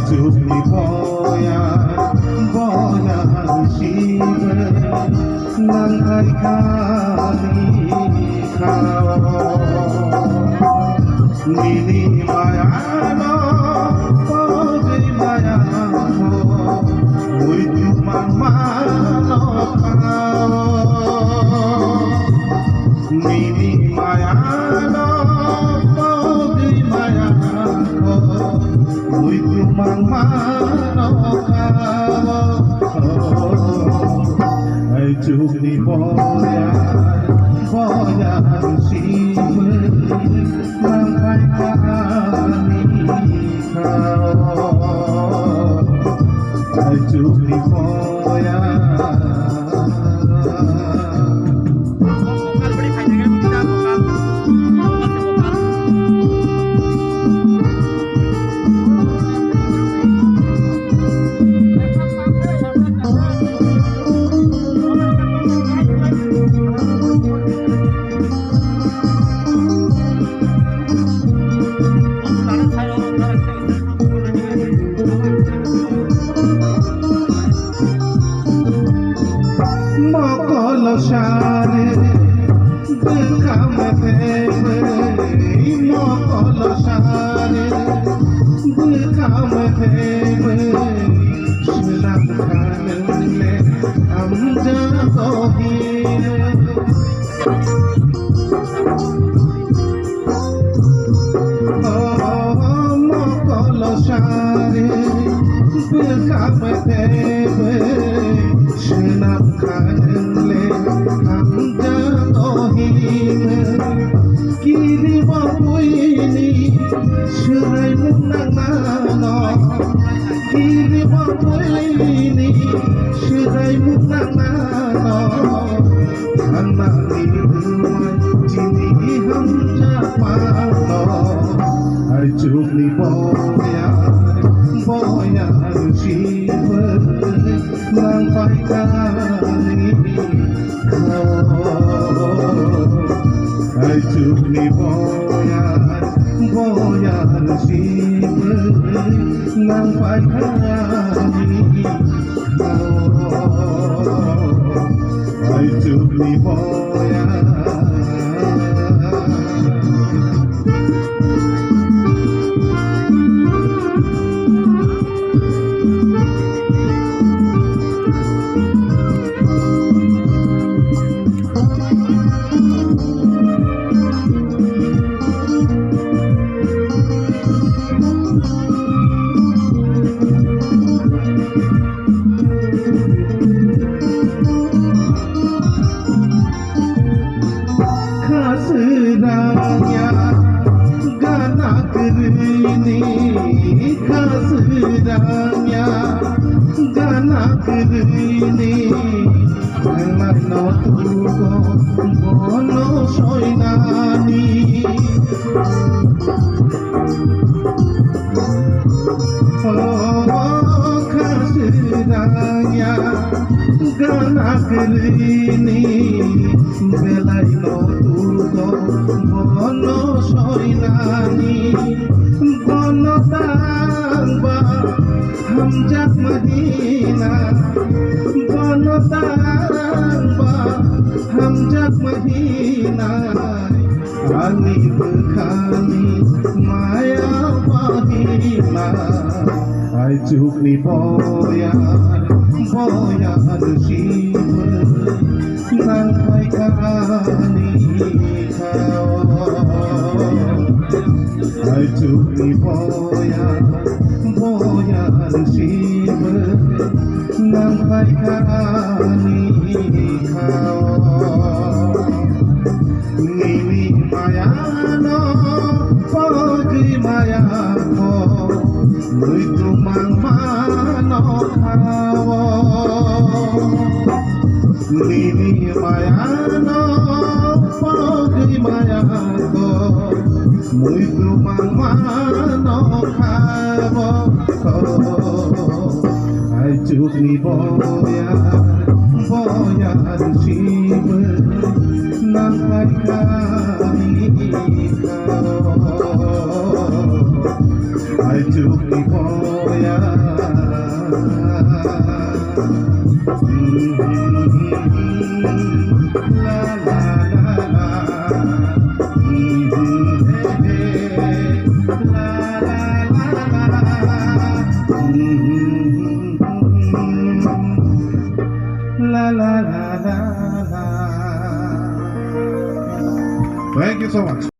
চুপি বয়া বয়া শিব নাঙ্গাই খালি খাও নীলি মায়ানো পগি মায়ানো ওই তোমার মানো খাও নীলি মায়ানো পগি মায়ানো ওই তোমার মানো খাও চুপি বয়া বয়া শিব নাঙ্গাই খালি খাও চুপি বয়া সারে দেখাম দেবে মকল সারে দেখাম দেবে শিলাম খালে আমজা কহিরে মকল সারে দেখাম দেবে শিলাম খালে আমজা কহিরে কিরি বাবুইনি সুরাই মুন্নানো কিরি বাবুইনি সুরাই মুন্নানো খানানি দুমাই চিনি হামজা পানো আর চুপলি বয়া বয়া শিব নাঙ্গাই খালি চুপলি বয়া বয়া শিব নাঙ্গাই খালি চুপলি বয়া Khasranya gana krini khasranya gana krini mano tugo bono soinani khasranya gana krini belai no tugo bono soinani bono tangba hamjak mahina bono tangba hamjak mahina ani berkhani maya bahina ai chukni boya boya shiv naঙ্গাই খালি খাও ai chukni boya boya Shiva নাঙ্গাই খালি খাও নীলি মায়ানো পগি মায়ানো মুই তোমার মানো খাও নীলি মায়ানো পগি মায়ানো মুই তোমার মানো খাব আই চুপলি বয়া বয়া শিব নাঙ্গাই খালি খাও আই চুপলি বয়া La la la la la. Thank you so much.